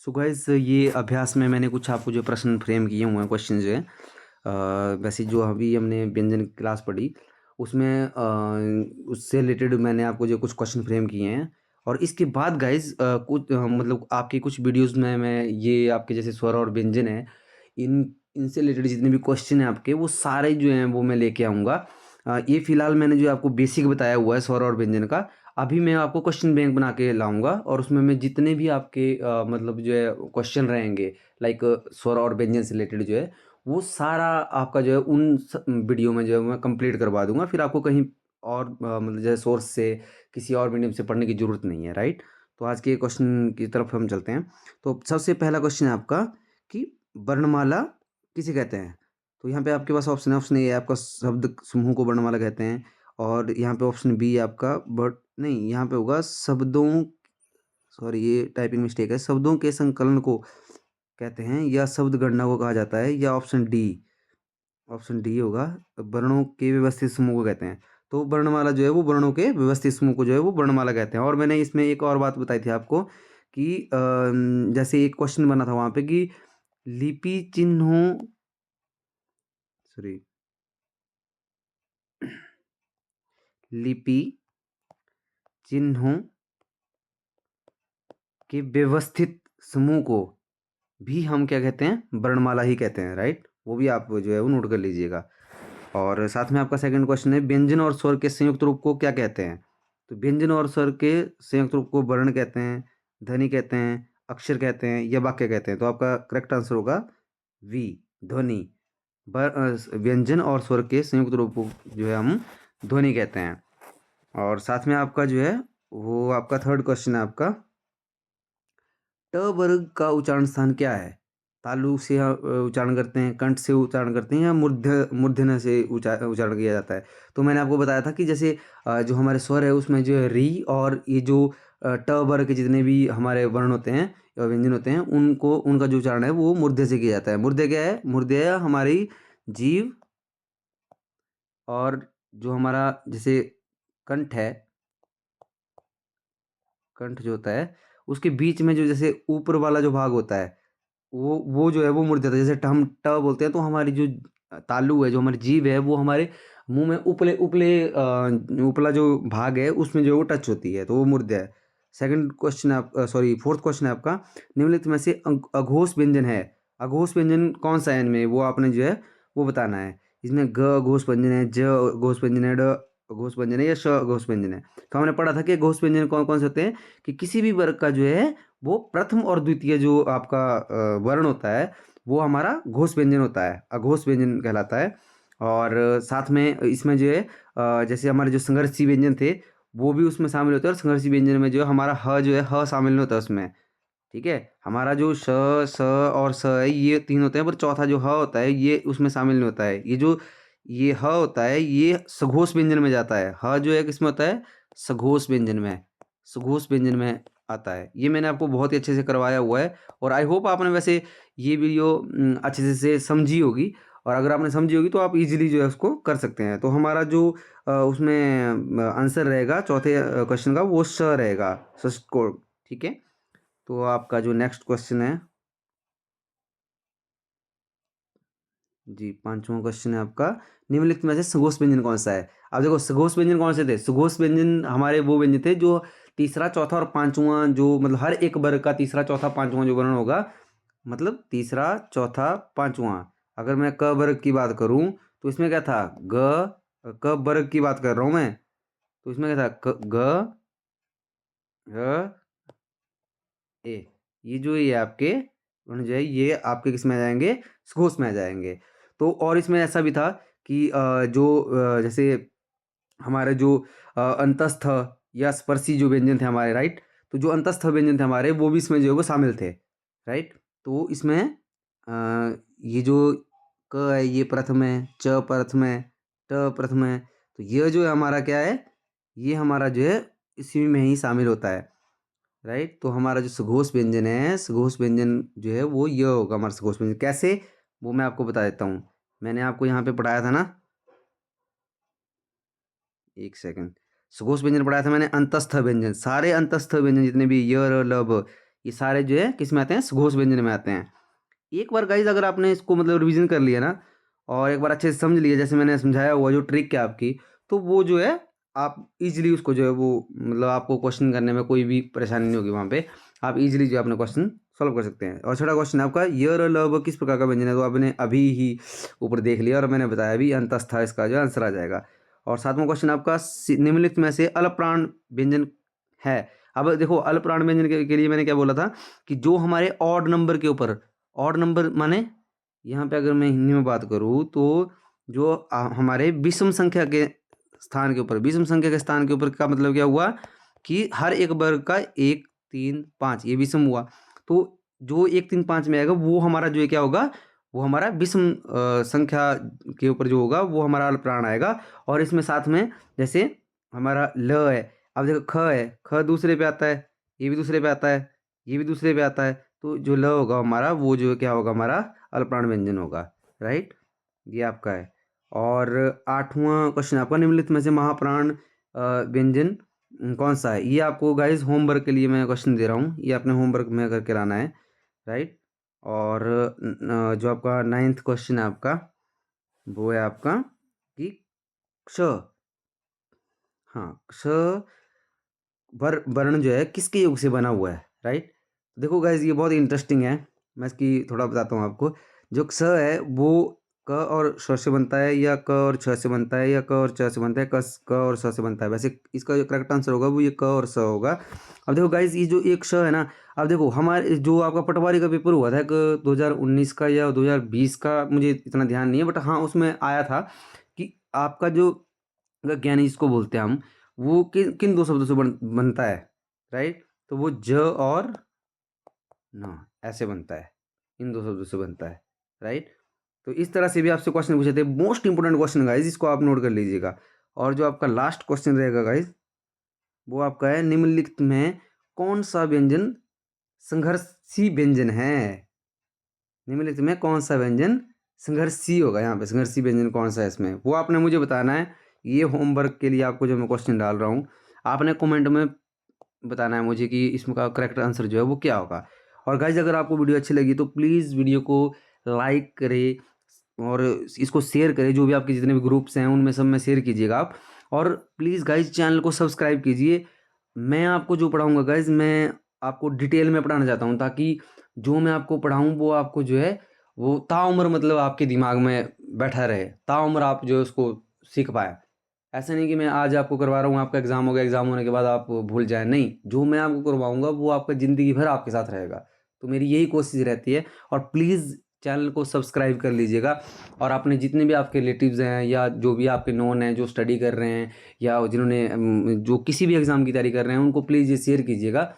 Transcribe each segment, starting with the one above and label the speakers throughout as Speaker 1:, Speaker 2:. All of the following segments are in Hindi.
Speaker 1: सो गाइस ये अभ्यास में मैंने कुछ आपको जो प्रश्न फ्रेम किए हुए हैं क्वेश्चन जो है वैसे जो अभी हमने व्यंजन की क्लास पढ़ी उसमें उससे रिलेटेड मैंने आपको जो कुछ क्वेश्चन फ्रेम किए हैं। और इसके बाद गाइस कुछ मतलब आपकी कुछ वीडियोस में मैं ये आपके जैसे स्वर और व्यंजन है इन इनसे रिलेटेड जितने भी क्वेश्चन हैं आपके वो सारे जो हैं वो मैं लेके आऊँगा। ये फिलहाल मैंने जो आपको बेसिक बताया हुआ है स्वर और व्यंजन का, अभी मैं आपको क्वेश्चन बैंक बना के लाऊंगा और उसमें मैं जितने भी आपके मतलब जो है क्वेश्चन रहेंगे लाइक स्वर और व्यंजन से रिलेटेड जो है वो सारा आपका जो है वीडियो में जो है मैं कंप्लीट करवा दूंगा। फिर आपको कहीं और मतलब जैसे सोर्स से किसी और मीडियम से पढ़ने की ज़रूरत नहीं है, राइट। तो आज के क्वेश्चन की तरफ हम चलते हैं। तो सबसे पहला क्वेश्चन है आपका कि वर्णमाला किसे कहते हैं। तो यहाँ पे आपके पास ऑप्शन ए है, आपका शब्द समूह को वर्णमाला कहते हैं। और यहाँ पे ऑप्शन बी है आपका बट नहीं, यहाँ पे होगा शब्दों, सॉरी ये टाइपिंग मिस्टेक है, शब्दों के संकलन को कहते हैं या शब्द गणना को कहा जाता है, या ऑप्शन डी होगा वर्णों के व्यवस्थित समूह को कहते हैं। तो वर्णमाला जो है वो वर्णों के व्यवस्थित समूह को जो है वो वर्णमाला कहते हैं। और मैंने इसमें एक और बात बताई थी आपको कि जैसे एक क्वेश्चन बना था वहाँ पे कि लिपि चिन्हों, सॉरी, लिपि चिन्हों के व्यवस्थित समूह को भी हम क्या कहते हैं, वर्णमाला ही कहते हैं, राइट। वो भी आप जो है वो नोट कर लीजिएगा। और साथ में आपका सेकंड क्वेश्चन है व्यंजन और स्वर के संयुक्त रूप को क्या कहते हैं। तो व्यंजन और स्वर के संयुक्त रूप को वर्ण कहते हैं, ध्वनि कहते हैं, अक्षर कहते हैं या वाक्य कहते हैं। तो आपका करेक्ट आंसर होगा वी, ध्वनि। व्यंजन और स्वर के संयुक्त रूप को जो है हम ध्वनि कहते हैं। और साथ में आपका जो है वो आपका थर्ड क्वेश्चन है आपका ट वर्ग का उच्चारण स्थान क्या है। तालु से उच्चारण करते हैं, कंठ से उच्चारण करते हैं या मूर्धन्य से उच्चारण किया जाता है। तो मैंने आपको बताया था कि जैसे जो हमारे स्वर है उसमें जो है री और ये जो ट वर्ग के जितने भी हमारे वर्ण होते हैं या व्यंजन होते हैं उनको उनका जो उच्चारण है वो मूर्धन्य से किया जाता है। मूर्धन्य क्या है, मूर्धन्य हमारी जीभ और जो हमारा जैसे कंठ है, कंठ जो होता है उसके बीच में जो जैसे ऊपर वाला जो भाग होता है वो जो है वो मुड़ जाता है। जैसे हम ट बोलते हैं तो हमारी जो तालु है, जो हमारी जीभ है वो हमारे मुंह में उपले उपले उपला जो भाग है उसमें जो है वो टच होती है, तो वो मुड़ है। सेकंड क्वेश्चन है आप, सॉरी फोर्थ क्वेश्चन है आपका निम्नलिखित में से अघोष व्यंजन है। अघोष व्यंजन कौन सा है इनमें, वो आपने जो है वो बताना है। इसमें ग अघोष व्यंजन है, ज अघोष व्यंजन है, ड अघोष व्यंजन है या श अघोष व्यंजन है। तो हमने पढ़ा था कि अघोष व्यंजन कौन कौन से होते हैं कि किसी भी वर्ग का जो है वो प्रथम और द्वितीय जो आपका वर्ण होता है वो हमारा घोष व्यंजन होता है, अघोष व्यंजन कहलाता है। और साथ में इसमें जो है जैसे हमारे जो संघर्षी व्यंजन थे वो भी उसमें शामिल होते हैं। और संघर्षी व्यंजन में जो है हमारा ह जो है ह शामिल नहीं होता उसमें, ठीक है। हमारा जो श, स और स है ये तीन होते हैं, पर चौथा जो ह होता है ये उसमें शामिल नहीं होता है। ये जो ये ह होता है ये सघोष व्यंजन में जाता है। ह जो है किसमें होता है, सघोष व्यंजन में, सघोष व्यंजन में आता है। ये मैंने आपको बहुत ही अच्छे से करवाया हुआ है और आई होप आपने वैसे ये वीडियो अच्छे से समझी होगी। और अगर आपने समझी होगी तो आप इजीली जो है उसको कर सकते हैं। तो हमारा जो उसमें आंसर रहेगा चौथे क्वेश्चन का वो स रहेगा, षष्ठकोण, ठीक है। तो आपका जो नेक्स्ट क्वेश्चन है जी, पांचवा क्वेश्चन है आपका निम्नलिखित में से सघोष व्यंजन कौन सा है। अब देखो सघोष व्यंजन कौन से थे, सघोष व्यंजन हमारे वो व्यंजन थे जो तीसरा चौथा और पांचवा जो मतलब हर एक वर्ग का तीसरा चौथा पांचवा जो वर्ण होगा, मतलब तीसरा चौथा पांचवा। अगर मैं क वर्ग की बात करूं तो इसमें क्या था, ग क वर्ग की बात कर रहा हूं मैं, तो इसमें क्या था ग घ ए। ये जो ये आपके वर्ण जो है ये आपके किस में आ जाएंगे, सघोष में आ जाएंगे। तो और इसमें ऐसा भी था कि जैसे हमारे जो अंतस्थ या स्पर्शी जो व्यंजन थे हमारे, राइट। तो जो अंतस्थ व्यंजन थे हमारे वो भी इसमें जो है वो शामिल थे, राइट। तो इसमें ये जो क है ये प्रथम है, च प्रथम है, ट प्रथम है। तो ये जो है हमारा क्या है, ये हमारा जो है इसी में ही शामिल होता है, राइट। तो हमारा जो सघोष व्यंजन है, सघोष व्यंजन जो है वो ये होगा हमारा सघोष व्यंजन। कैसे, वो मैं आपको बता देता हूँ। मैंने आपको यहाँ पे पढ़ाया था ना, एक सेकंड, सघोष व्यंजन पढ़ाया था मैंने, अंतस्थ व्यंजन, सारे अंतस्थ व्यंजन जितने भी य र लब ये सारे जो है किस में आते हैं, सघोष व्यंजन में आते हैं। एक बार गाइज अगर आपने इसको मतलब रिवीजन कर लिया ना और एक बार अच्छे से समझ लिया जैसे मैंने समझाया हुआ जो ट्रिक है आपकी, तो वो जो है आप इजीली उसको जो है वो मतलब आपको क्वेश्चन करने में कोई भी परेशानी नहीं होगी। वहाँ पे आप इजीली जो है अपना क्वेश्चन सॉल्व कर सकते हैं। और छठा क्वेश्चन है आपका, यर और लव किस प्रकार का व्यंजन है, तो आपने अभी ही ऊपर देख लिया और मैंने बताया भी अंतस्था इसका जो आंसर आ जाएगा। और सातवां क्वेश्चन आपका, निम्नलिखित में से अल्पप्राण व्यंजन है। अब देखो अल्पप्राण व्यंजन के लिए मैंने क्या बोला था कि जो हमारे ऑड नंबर के ऊपर, ऑड नंबर माने यहाँ पे अगर मैं हिंदी में बात करूँ तो जो हमारे विषम संख्या के स्थान के ऊपर, विषम संख्या के स्थान के ऊपर का मतलब क्या हुआ कि हर एक वर्ग का 1 3 5 ये विषम हुआ। तो जो 1 3 5 में आएगा वो हमारा जो है क्या होगा, वो हमारा विषम संख्या के ऊपर जो होगा वो हमारा अल्पप्राण आएगा। और इसमें साथ में जैसे हमारा ल है, अब देखो ख है, ख दूसरे पे आता है, ये भी दूसरे पे आता है, ये भी दूसरे पे आता है, तो जो ल होगा हमारा वो जो क्या होगा, हमारा अल्पप्राण व्यंजन होगा। राइट, ये आपका है। और आठवां क्वेश्चन आपका, निम्नलिखित में से महाप्राण व्यंजन कौन सा है। ये आपको गाइज होमवर्क के लिए मैं क्वेश्चन दे रहा हूँ, ये अपने होमवर्क में करके लाना है। राइट, और जो आपका 9th क्वेश्चन है आपका वो है आपका कि क्ष, हाँ क्ष वर्ण जो है किसके योग से बना हुआ है। राइट, देखो गाइज ये बहुत इंटरेस्टिंग है, मैं इसकी थोड़ा बताता हूँ आपको। जो क्ष है वो क और श से बनता है, या क और छ से बनता है, या क और च से बनता है, क और स से बनता है। वैसे इसका जो करेक्ट आंसर होगा वो ये क और स होगा। अब देखो गाइज ये जो एक श है ना, अब देखो हमारे जो आपका पटवारी का पेपर हुआ था 2019 का या 2020 का, मुझे इतना ध्यान नहीं है, बट हाँ उसमें आया था कि आपका जो ज्ञानी जिसको बोलते हैं हम, वो किन किन दो शब्दों से बनता है। राइट, तो वो ज और न ऐसे बनता है, इन दो शब्दों से बनता है। राइट, तो इस तरह से भी आपसे क्वेश्चन पूछे थे, मोस्ट इंपोर्टेंट क्वेश्चन गाइज, इसको आप नोट कर लीजिएगा। और जो आपका लास्ट क्वेश्चन रहेगा गाइज वो आपका है, निम्नलिखित में कौन सा व्यंजन संघर्षी व्यंजन है। निम्नलिखित में कौन सा व्यंजन संघर्षी होगा, यहाँ पे संघर्षी व्यंजन कौन सा है इसमें, वो आपने मुझे बताना है। ये होमवर्क के लिए आपको जो मैं क्वेश्चन डाल रहा हूँ, आपने कमेंट में बताना है मुझे कि इसमें का करेक्ट आंसर जो है वो क्या होगा। और गाइज अगर आपको वीडियो अच्छी लगी तो प्लीज़ वीडियो को लाइक करें और इसको शेयर करें, जो भी आपके जितने भी ग्रुप्स हैं उनमें सब में शेयर कीजिएगा आप। और प्लीज़ गाइज चैनल को सब्सक्राइब कीजिए। मैं आपको जो पढ़ाऊँगा गाइज, मैं आपको डिटेल में पढ़ाना चाहता हूँ, ताकि जो मैं आपको पढ़ाऊँ वो आपको जो है वो ताउम्र मतलब आपके दिमाग में बैठा रहे, ताउम्र आप जो है उसको सीख पाए। ऐसा नहीं कि मैं आज आपको करवा रहा हूँ, आपका एग्ज़ाम हो गया, एग्ज़ाम होने के बाद आप भूल जाएँ, नहीं, जो मैं आपको करवाऊँगा वो आपका ज़िंदगी भर आपके साथ रहेगा। तो मेरी यही कोशिश रहती है। और प्लीज़ चैनल को सब्सक्राइब कर लीजिएगा, और अपने जितने भी आपके रिलेटिव्स हैं या जो भी आपके नोन हैं जो स्टडी कर रहे हैं या जिन्होंने जो किसी भी एग्ज़ाम की तैयारी कर रहे हैं, उनको प्लीज़ ये शेयर कीजिएगा।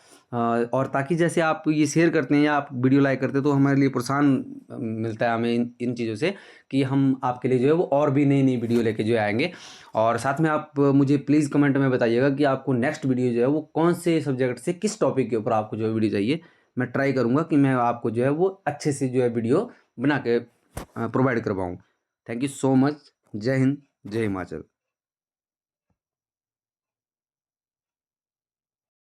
Speaker 1: और ताकि जैसे आप ये शेयर करते हैं या आप वीडियो लाइक करते हैं तो हमारे लिए प्रोत्साहन मिलता है हमें इन चीज़ों से, कि हम आपके लिए जो है वो और भी नई नई वीडियो लेके जो है आएंगे। और साथ में आप मुझे प्लीज़ कमेंट में बताइएगा कि आपको नेक्स्ट वीडियो जो है वो कौन से सब्जेक्ट से किस टॉपिक के ऊपर आपको जो है वीडियो चाहिए। मैं ट्राई करूँगा कि मैं आपको जो है वो अच्छे से जो है वीडियो बना के प्रोवाइड करवाऊँ। Thank you so much. जय हिंद, जय हिमाचल।